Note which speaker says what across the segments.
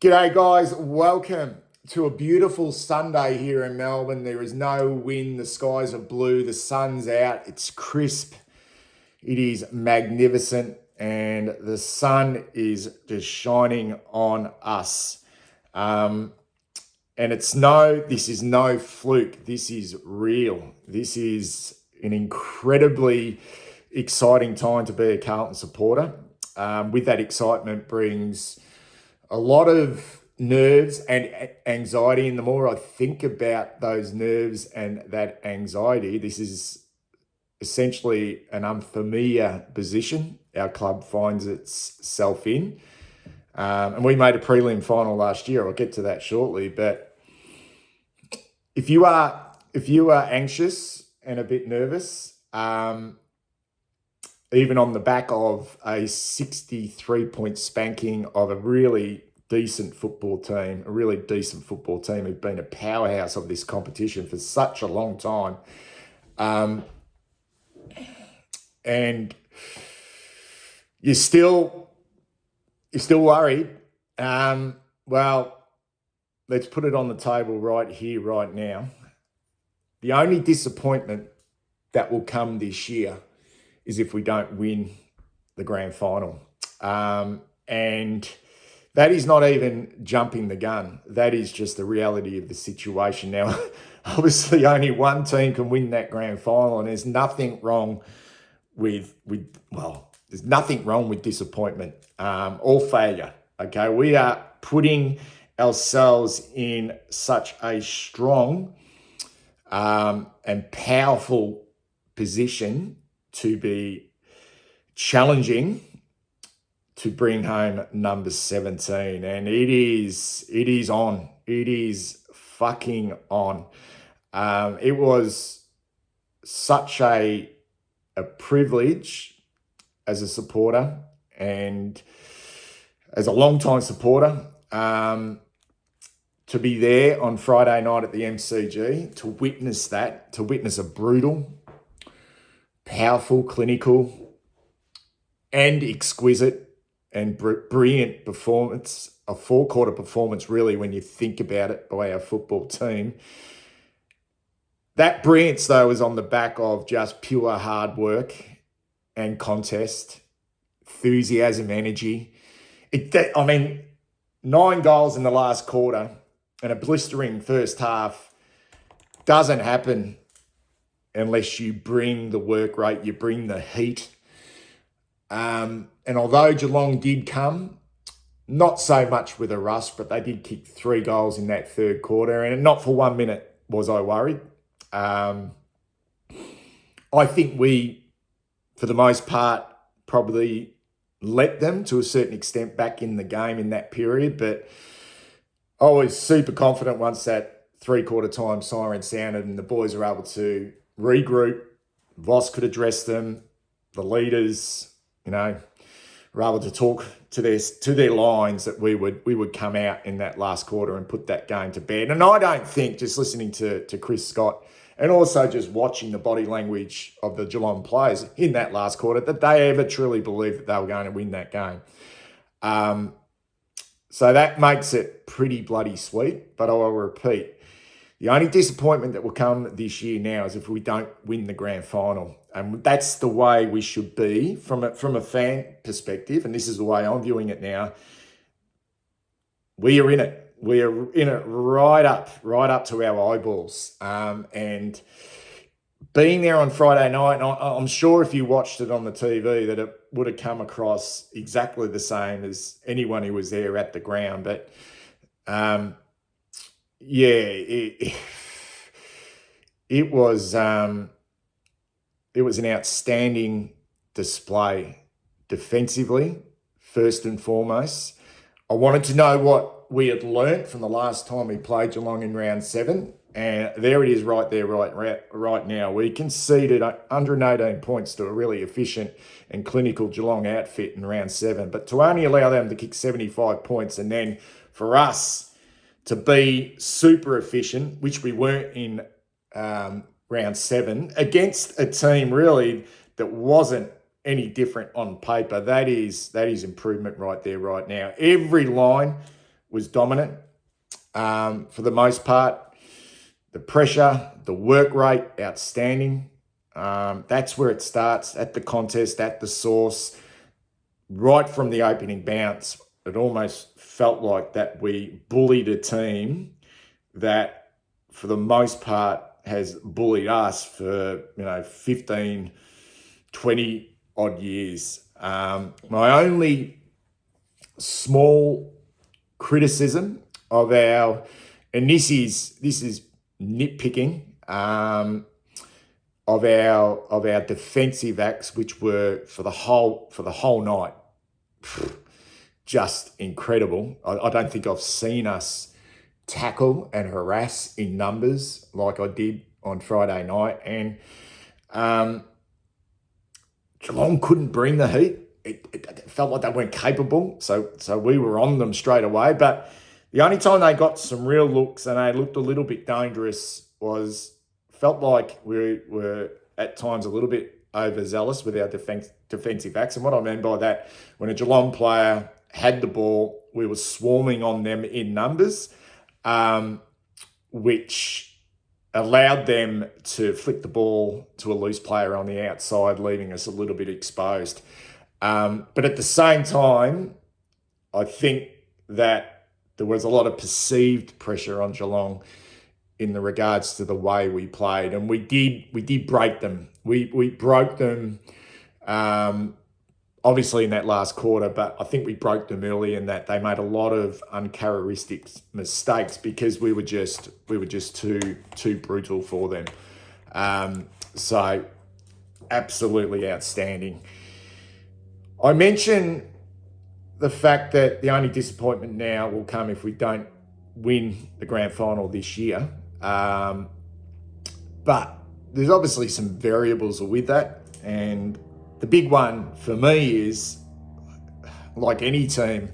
Speaker 1: G'day guys, welcome to a beautiful Sunday here in Melbourne. There is no wind, the skies are blue, the sun's out, it's crisp, it is magnificent, and the sun is just shining on us. And this is no fluke, this is real. This is an incredibly exciting time to be a Carlton supporter. With that excitement brings a lot of nerves and anxiety, and the more I think about those nerves and that anxiety, this is essentially an unfamiliar position our club finds itself in. And we made a prelim final last year. I'll get to that shortly. But if you are anxious and a bit nervous, even on the back of a 63-point spanking of a really decent football team who've been a powerhouse of this competition for such a long time. And you're still worried. Well, let's put it on the table right here, right now. The only disappointment that will come this year is if we don't win the grand final. And that is not even jumping the gun. That is just the reality of the situation. Now, obviously only one team can win that grand final, and there's nothing wrong with disappointment or failure. Okay, we are putting ourselves in such a strong and powerful position to be challenging to bring home number 17. And it is on. It is fucking on. It was such a privilege as a supporter and as a long-time supporter to be there on Friday night at the MCG, to witness a brutal, powerful, clinical, and exquisite and brilliant performance, a four-quarter performance, really, when you think about it, by our football team. That brilliance, though, is on the back of just pure hard work and contest, enthusiasm, energy. 9 goals in the last quarter and a blistering first half doesn't happen unless you bring the work rate, you bring the heat. And although Geelong did come, not so much with a rush, but they did kick 3 goals in that third quarter, and not for 1 minute was I worried. I think we, for the most part, probably let them to a certain extent back in the game in that period, but I was super confident once that three-quarter time siren sounded and the boys were able to regroup. Voss could address them. The leaders, were able to talk to their lines, that we would come out in that last quarter and put that game to bed. And I don't think, just listening to Chris Scott and also just watching the body language of the Geelong players in that last quarter, that they ever truly believed that they were going to win that game. So that makes it pretty bloody sweet. But I will repeat, the only disappointment that will come this year now is if we don't win the grand final. And that's the way we should be from a fan perspective. And this is the way I'm viewing it now. We are in it. We are in it right up to our eyeballs. And being there on Friday night, and I'm sure if you watched it on the TV that it would have come across exactly the same as anyone who was there at the ground. But it was an outstanding display defensively, first and foremost. I wanted to know what we had learnt from the last time we played Geelong in round 7, and there it is right there, right now. We conceded 118 points to a really efficient and clinical Geelong outfit in round 7, but to only allow them to kick 75 points and then for us to be super efficient, which we weren't in round 7, against a team really that wasn't any different on paper. That is improvement right there, right now. Every line was dominant for the most part. The pressure, the work rate, outstanding. That's where it starts, at the contest, at the source. Right from the opening bounce, it almost felt like that we bullied a team that, for the most part, has bullied us for 15, 20 odd years. My only small criticism of our, and this is nitpicking, of our defensive acts, which were for the whole night just incredible. I don't think I've seen us tackle and harass in numbers like I did on Friday night, and Geelong couldn't bring the heat. It felt like they weren't capable, so we were on them straight away. But the only time they got some real looks and they looked a little bit dangerous felt like we were at times a little bit overzealous with our defensive acts. And what I mean by that, when a Geelong player had the ball, we were swarming on them in numbers, which allowed them to flick the ball to a loose player on the outside, leaving us a little bit exposed. But at the same time, I think that there was a lot of perceived pressure on Geelong in the regards to the way we played, and we did break them. We broke them, obviously in that last quarter, but I think we broke them early in that they made a lot of uncharacteristic mistakes because we were just too brutal for them. So absolutely outstanding. I mentioned the fact that the only disappointment now will come if we don't win the grand final this year. But there's obviously some variables with that. And the big one for me is, like any team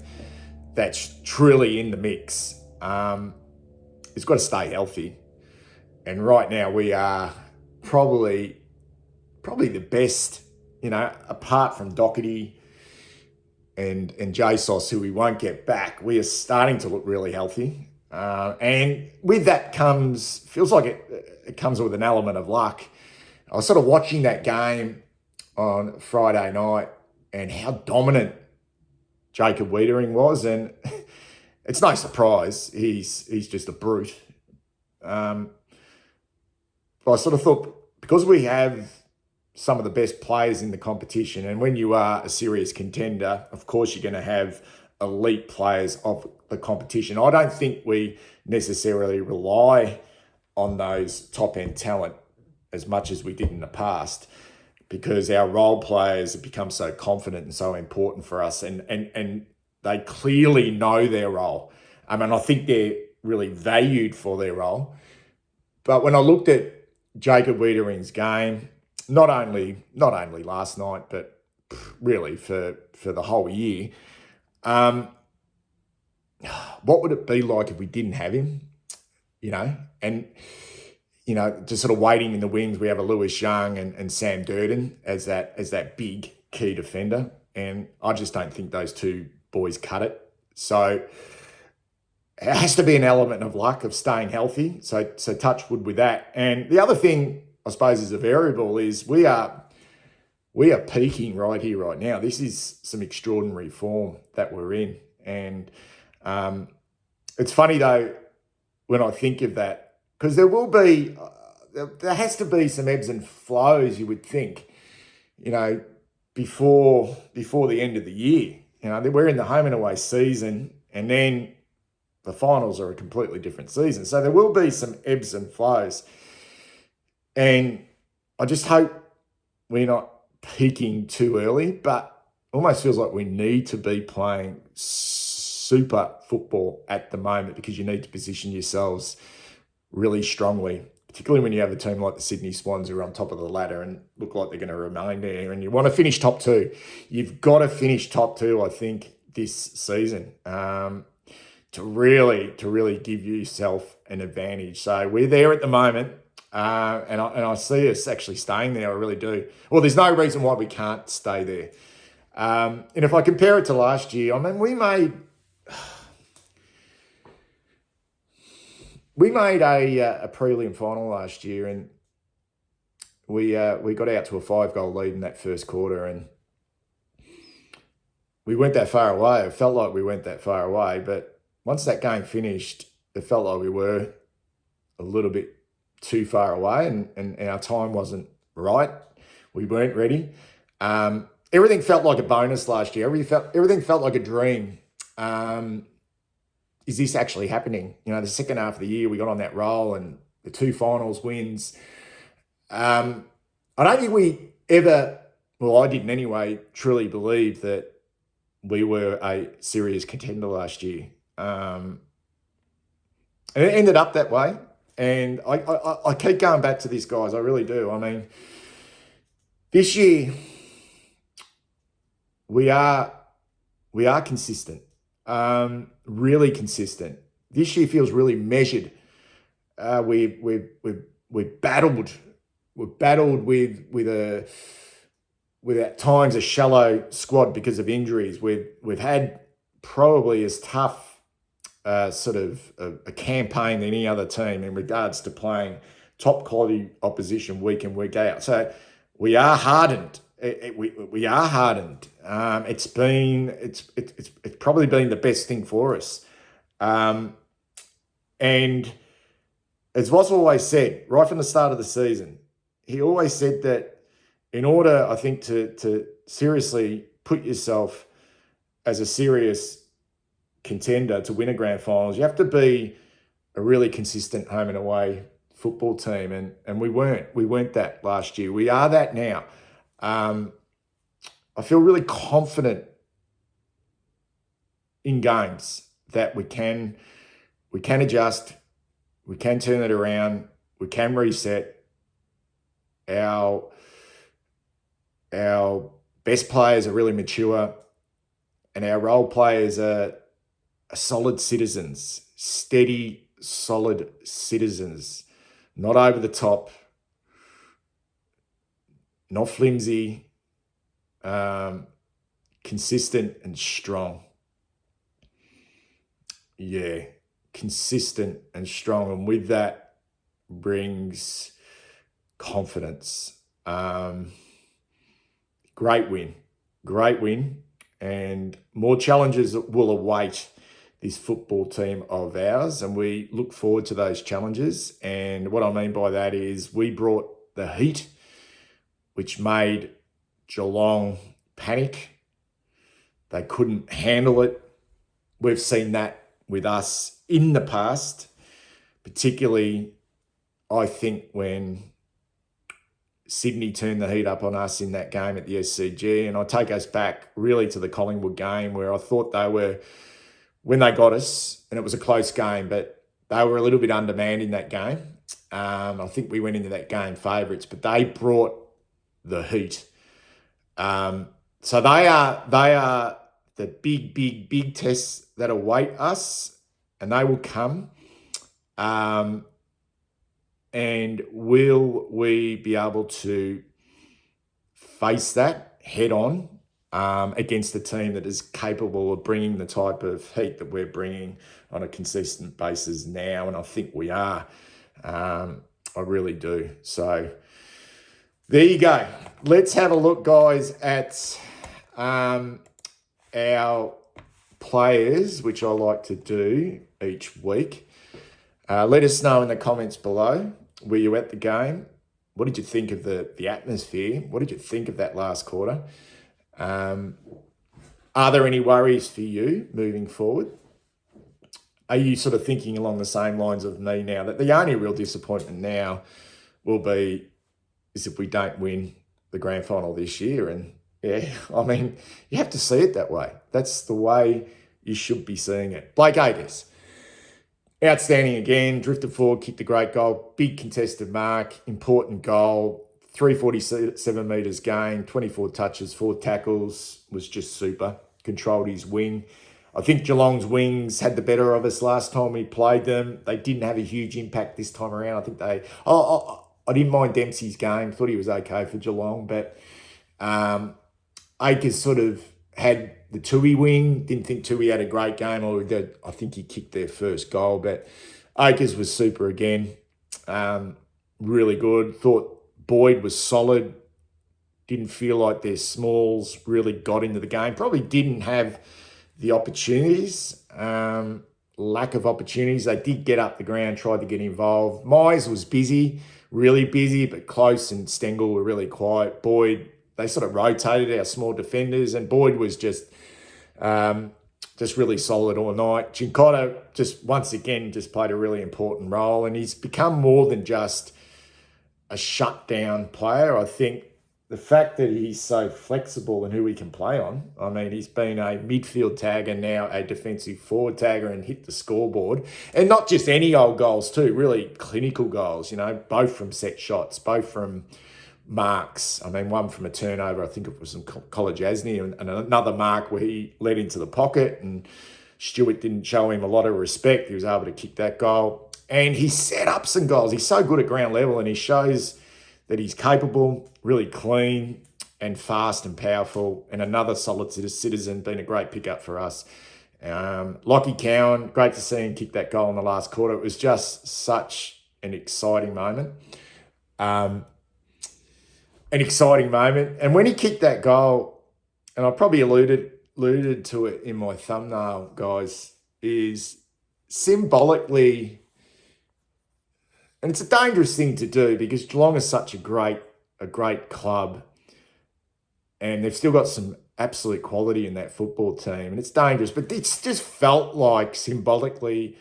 Speaker 1: that's truly in the mix, it's got to stay healthy. And right now we are probably the best, apart from Doherty and JSOS, who we won't get back. We are starting to look really healthy. And with that feels like it comes with an element of luck. I was sort of watching that game on Friday night and how dominant Jacob Wiedering was, and it's no surprise. He's just a brute. But I sort of thought, because we have some of the best players in the competition, and when you are a serious contender, of course you're going to have elite players of the competition. I don't think we necessarily rely on those top-end talent as much as we did in the past, because our role players have become so confident and so important for us, and they clearly know their role. I mean, I think they're really valued for their role. But when I looked at Jacob Wiedering's game, not only last night, but really for the whole year, what would it be like if we didn't have him? And just sort of waiting in the wings, we have a Lewis Young and Sam Durden as that big key defender, and I just don't think those two boys cut it. So it has to be an element of luck, of staying healthy. So touch wood with that. And the other thing, I suppose, is a variable is we are peaking right here, right now. This is some extraordinary form that we're in. And it's funny, though, when I think of that, because there has to be some ebbs and flows, you would think, before the end of the year. We're in the home and away season, and then the finals are a completely different season. So there will be some ebbs and flows. And I just hope we're not peaking too early, but almost feels like we need to be playing super football at the moment, because you need to position yourselves really strongly, particularly when you have a team like the Sydney Swans who are on top of the ladder and look like they're going to remain there, and you want to finish top two. You've got to finish top two, I think, this season to really give yourself an advantage. So we're there at the moment, and I see us actually staying there. I really do. Well, there's no reason why we can't stay there. And if I compare it to last year, I mean, we made we made a prelim final last year, and we got out to a 5-goal lead in that first quarter, and we went that far away. It felt like we went that far away, but once that game finished, it felt like we were a little bit too far away, and our time wasn't right. We weren't ready. Everything felt like a bonus last year. Everything felt like a dream. Is this actually happening? You know, the second half of the year, we got on that roll and the 2 finals wins. I don't think we ever, well, I didn't anyway, truly believe that we were a serious contender last year. And it ended up that way. And I keep going back to this, guys. I really do. I mean, this year we are consistent, really consistent. This year feels really measured. We've battled. We've battled with at times a shallow squad because of injuries. We've had probably as tough sort of a campaign than any other team in regards to playing top quality opposition week in, week out. So we are hardened. We are hardened. It's probably been the best thing for us. And as Voss always said, right from the start of the season, he always said that in order, I think, to seriously put yourself as a serious contender to win a grand finals, you have to be a really consistent home and away football team, and we weren't that last year. We are that now. I feel really confident in games that we can adjust, we can turn it around, we can reset. Our best players are really mature, and our role players are solid citizens, steady, solid citizens, not over the top, not flimsy, consistent and strong. Yeah, consistent and strong. And with that brings confidence. Great win. And more challenges will await this football team of ours, and we look forward to those challenges. And what I mean by that is we brought the heat, which made Geelong panic. They couldn't handle it. We've seen that with us in the past, particularly, I think, when Sydney turned the heat up on us in that game at the SCG. And I take us back really to the Collingwood game, where I thought they were, when they got us, and it was a close game, but they were a little bit undermanned in that game. I think we went into that game favourites, but they brought the heat. So they are the big tests that await us, and they will come. And will we be able to face that head on against a team that is capable of bringing the type of heat that we're bringing on a consistent basis now? And I think we are. I really do. So there you go. Let's have a look, guys, at our players, which I like to do each week. Let us know in the comments below. Were you at the game? What did you think of the atmosphere? What did you think of that last quarter? Are there any worries for you moving forward? Are you sort of thinking along the same lines of me now, that the only real disappointment now will be is if we don't win the grand final this year? And yeah, I mean, you have to see it that way. That's the way you should be seeing it. Blake Acres, outstanding again, drifted forward, kicked a great goal, big contested mark, important goal, 347 metres gained, 24 touches, 4 tackles, was just super, controlled his wing. I think Geelong's wings had the better of us last time we played them. They didn't have a huge impact this time around. I think I didn't mind Dempsey's game, thought he was okay for Geelong, but Acres sort of had the Tui wing. Didn't think Tui had a great game, I think he kicked their first goal, but Akers was super again. Really good. Thought Boyd was solid. Didn't feel like their smalls really got into the game. Probably didn't have the opportunities. Lack of opportunities. They did get up the ground, tried to get involved. Mize was busy, really busy, but Close and Stengel were really quiet. Boyd, they sort of rotated our small defenders, and Boyd was just really solid all night. Cincotta just once again just played a really important role, and he's become more than just a shutdown player. I think the fact that he's so flexible and who he can play on. I mean, he's been a midfield tagger, now a defensive forward tagger, and hit the scoreboard. And not just any old goals too, really clinical goals, both from set shots, both from marks. I mean, one from a turnover, I think it was from College Asney, and another mark where he led into the pocket and Stewart didn't show him a lot of respect. He was able to kick that goal. And he set up some goals. He's so good at ground level, and he shows that he's capable, really clean and fast and powerful, and another solid citizen, been a great pickup for us. Lockie Cowan, great to see him kick that goal in the last quarter. It was just such an exciting moment. And when he kicked that goal, and I probably alluded to it in my thumbnail, guys, is symbolically, and it's a dangerous thing to do because Geelong is such a great club, and they've still got some absolute quality in that football team, and it's dangerous, but it's just felt like symbolically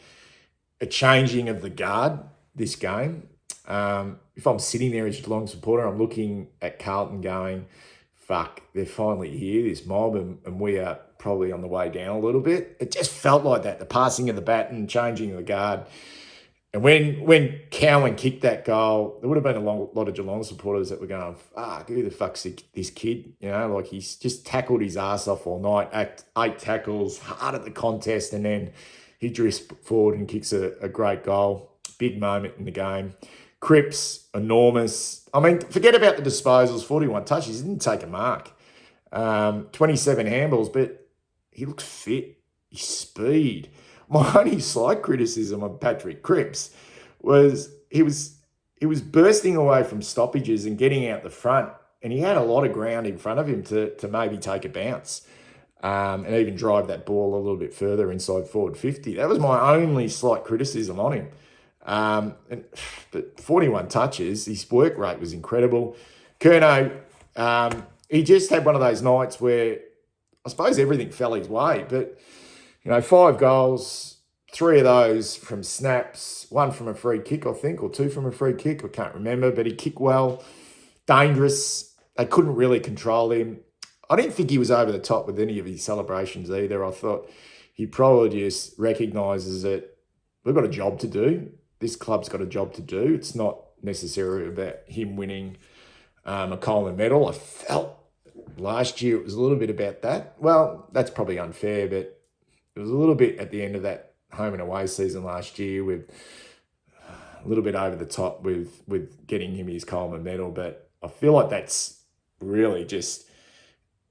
Speaker 1: a changing of the guard this game. If I'm sitting there as a Geelong supporter, I'm looking at Carlton going, fuck, they're finally here, this mob, and we are probably on the way down a little bit. It just felt like that, the passing of the baton, changing of the guard. And when Cowan kicked that goal, there would have been a lot of Geelong supporters that were going, fuck, who the fuck's this kid? Like he's just tackled his ass off all night, 8 tackles, hard at the contest, and then he drifts forward and kicks a great goal. Big moment in the game. Cripps, enormous. I mean, forget about the disposals, 41 touches. He didn't take a mark. 27 handballs, but he looks fit. His speed. My only slight criticism of Patrick Cripps was he was bursting away from stoppages and getting out the front, and he had a lot of ground in front of him to maybe take a bounce and even drive that ball a little bit further inside forward 50. That was my only slight criticism on him. But 41 touches, his work rate was incredible. Curnow, he just had one of those nights where I suppose everything fell his way, but 5 goals, 3 of those from snaps, 1 from a free kick, I think, or 2 from a free kick. I can't remember, but he kicked well, dangerous. They couldn't really control him. I didn't think he was over the top with any of his celebrations either. I thought he probably just recognises that we've got a job to do. This club's got a job to do. It's not necessarily about him winning a Coleman medal. I felt last year it was a little bit about that. Well, that's probably unfair, but it was a little bit at the end of that home and away season last year with a little bit over the top with getting him his Coleman medal. But I feel like that's really just,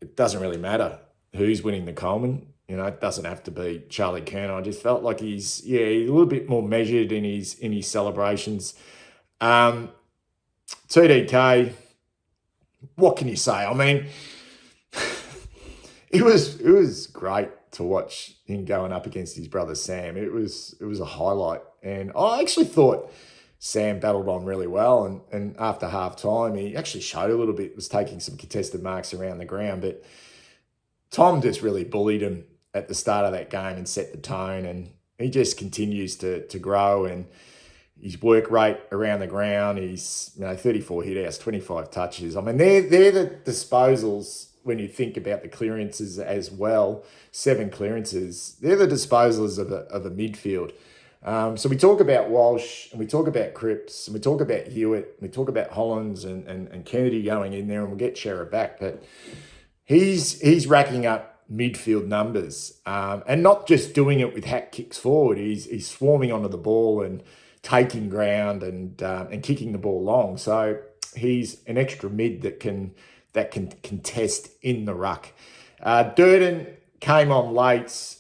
Speaker 1: it doesn't really matter who's winning the Coleman. It doesn't have to be Charlie Curnow. I just felt like he's a little bit more measured in his celebrations. TDK, what can you say? I mean, it was great to watch him going up against his brother Sam. It was a highlight, and I actually thought Sam battled on really well. And after half time, he actually showed a little bit. Was taking some contested marks around the ground, but Tom just really bullied him at the start of that game and set the tone. And he just continues to grow, and his work rate around the ground. He's 34 hit-outs, 25 touches. I mean, they're the disposals. When you think about the clearances as well, 7 clearances, they're the disposals of a midfield. So we talk about Walsh, and we talk about Cripps, and we talk about Hewitt, and we talk about Hollins and Kennedy going in there, and we'll get Shearer back. But he's racking up midfield numbers, and not just doing it with hat kicks forward. He's swarming onto the ball and taking ground and kicking the ball long. So he's an extra mid that can contest in the ruck. Durden came on late,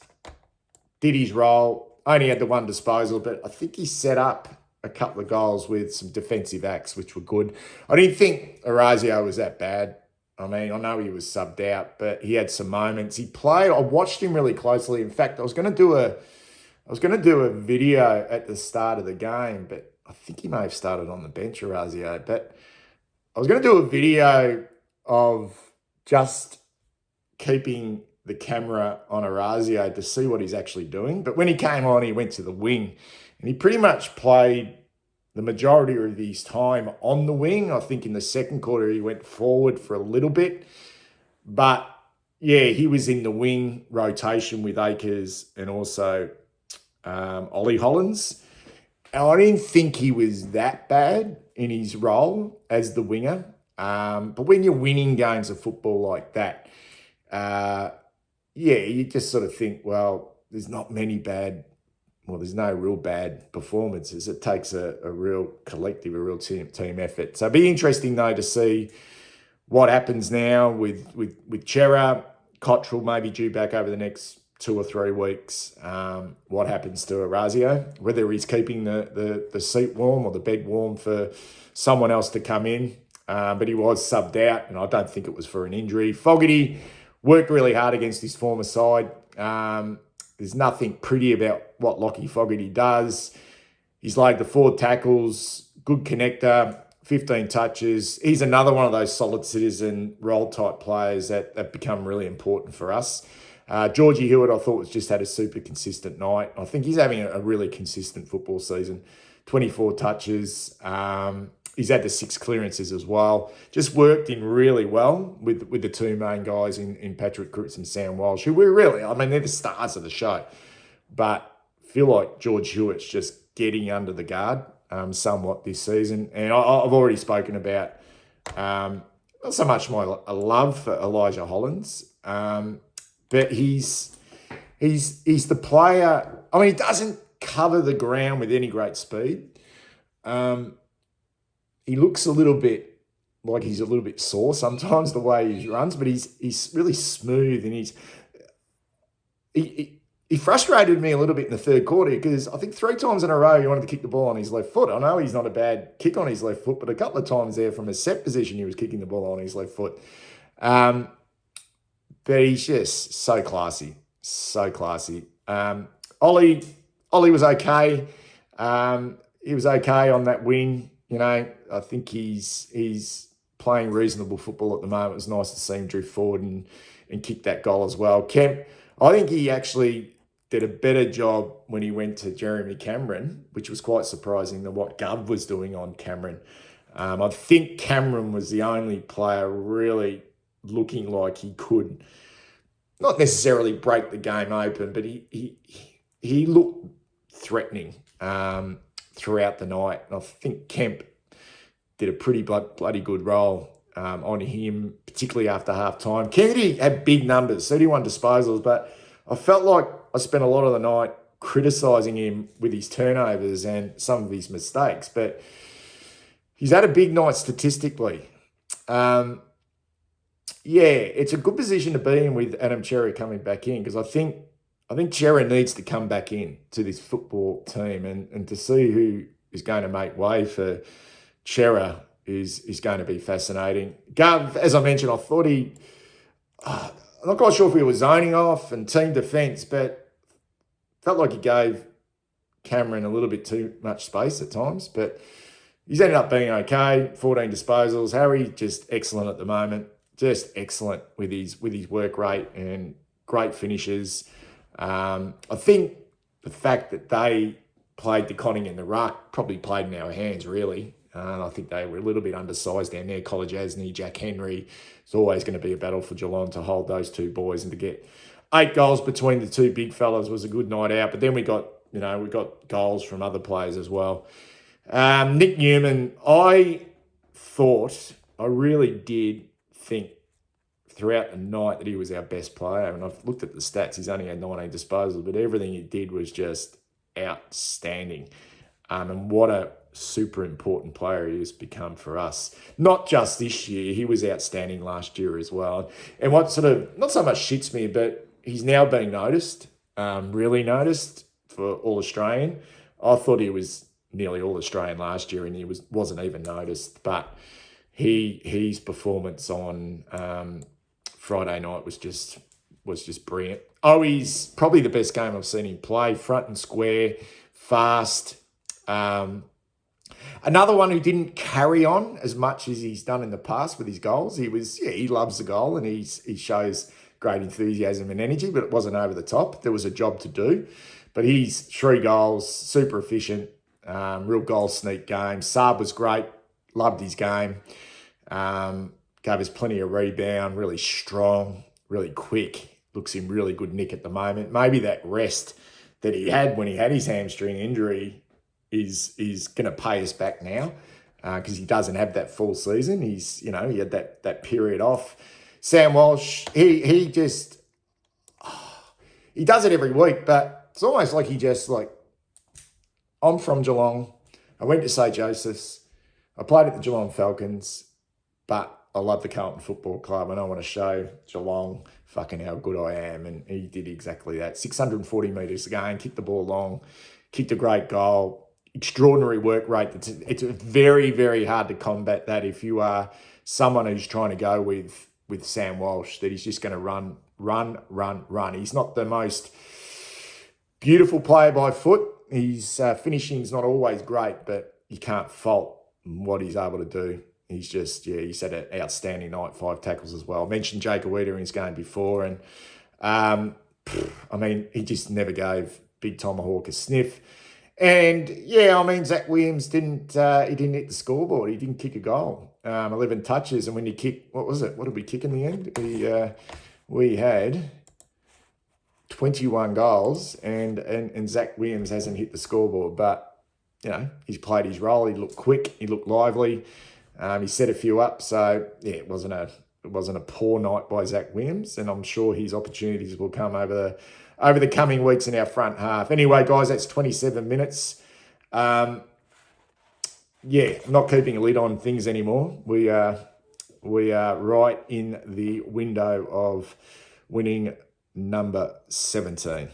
Speaker 1: did his role. only had the one disposal, but I think he set up a couple of goals with some defensive acts, which were good. I didn't think Orazio was that bad. I mean, I know he was subbed out, but he had some moments. He played. I watched him really closely. In fact, I was going to do a video at the start of the game, but I think he may have started on the bench, Orazio. But I was going to do a video of just keeping the camera on Orazio to see what he's actually doing. But when he came on, he went to the wing, and he pretty much played the majority of his time on the wing. I think in the second quarter, he went forward for a little bit. But, yeah, he was in the wing rotation with Akers and also Ollie Hollins. And I didn't think he was that bad in his role as the winger. But when you're winning games of football like that, you just sort of think, well, there's not many there's no real bad performances. It takes a real collective, a real team effort. So it'll be interesting, though, to see what happens now with Chera. Cottrell may be due back over the next 2 or 3 weeks. What happens to Orazio, whether he's keeping the seat warm or the bed warm for someone else to come in. But he was subbed out, and I don't think it was for an injury. Fogarty worked really hard against his former side. There's nothing pretty about what Lockie Fogarty does. He's laid the 4 tackles, good connector, 15 touches. He's another one of those solid citizen role-type players that become really important for us. Georgie Hewitt, I thought, just had a super consistent night. I think he's having a really consistent football season. 24 touches. He's had the 6 clearances as well. Just worked in really well with the 2 main guys in Patrick Cripps and Sam Walsh, who they're the stars of the show. But I feel like George Hewitt's just getting under the guard somewhat this season. And I've already spoken about not so much my love for Elijah Hollins, but he's the player. I mean, he doesn't cover the ground with any great speed. He looks a little bit like he's a little bit sore sometimes the way he runs, but he's really smooth, and he frustrated me a little bit in the third quarter because I think 3 times in a row he wanted to kick the ball on his left foot. I know he's not a bad kick on his left foot, but a couple of times there from a set position he was kicking the ball on his left foot. But he's just so classy, so classy. Ollie was okay. He was okay on that wing. I think he's playing reasonable football at the moment. It was nice to see him drift forward and kick that goal as well. Kemp, I think he actually did a better job when he went to Jeremy Cameron, which was quite surprising than what Gov was doing on Cameron. I think Cameron was the only player really looking like he could not necessarily break the game open, but he looked threatening throughout the night. And I think Kemp did a pretty bloody good role on him, particularly after half-time. Kennedy had big numbers, 31 disposals, but I felt like I spent a lot of the night criticising him with his turnovers and some of his mistakes, but he's had a big night statistically. It's a good position to be in with Adam Cherry coming back in, because I think Cherry needs to come back in to this football team, and to see who is going to make way for Chera is going to be fascinating. Gov, as I mentioned, I thought I'm not quite sure if he was zoning off and team defence, but felt like he gave Cameron a little bit too much space at times. But he's ended up being okay. 14 disposals. Harry, just excellent at the moment. Just excellent with his work rate and great finishes. I think the fact that they played the Conning in the ruck probably played in our hands, really. I think they were a little bit undersized down there. College Asney, Jack Henry. It's always going to be a battle for Geelong to hold those 2 boys, and to get 8 goals between the 2 big fellas was a good night out. But then we got goals from other players as well. Nick Newman, I really did think throughout the night that he was our best player. And I've looked at the stats. He's only had 19 disposals, but everything he did was just outstanding. And what a super important player he has become for us. Not just this year. He was outstanding last year as well. And what sort of, not so much shits me, but he's now being noticed, really noticed. for All-Australian. I thought he was nearly All-Australian last year and he wasn't even noticed. But his performance on Friday night was just brilliant. Oh, he's probably the best game I've seen him play. Front and square, fast. Another one who didn't carry on as much as he's done in the past with his goals. He loves the goal and he shows great enthusiasm and energy, but it wasn't over the top. There was a job to do. But he's 3 goals, super efficient, real goal sneak game. Saab was great, loved his game. Gave us plenty of rebound, really strong, really quick. Looks in really good nick at the moment. Maybe that rest that he had when he had his hamstring injury is going to pay us back now because he doesn't have that full season. He had that period off. Sam Walsh, he does it every week, but it's almost like I'm from Geelong. I went to St. Joseph's. I played at the Geelong Falcons, but I love the Carlton Football Club and I want to show Geelong fucking how good I am. And he did exactly that. 640 metres a game, kicked the ball long, kicked a great goal, extraordinary work rate. It's very, very hard to combat that if you are someone who's trying to go with Sam Walsh, that he's just going to run. He's not the most beautiful player by foot. His finishing's not always great, but you can't fault what he's able to do. He's just, he's had an outstanding night, 5 tackles as well. I mentioned Jake Awita in his game before, and he just never gave Big Tomahawk a sniff. And Zach Williams didn't hit the scoreboard. He didn't kick a goal. 11 touches, and when you kick, what was it? What did we kick in the end? We had 21 goals, and Zach Williams hasn't hit the scoreboard, but he's played his role. He looked quick. He looked lively. He set a few up, so it wasn't a poor night by Zach Williams, and I'm sure his opportunities will come over the coming weeks in our front half. Anyway, guys, that's 27 minutes. Not keeping a lid on things anymore. We are right in the window of winning number 17.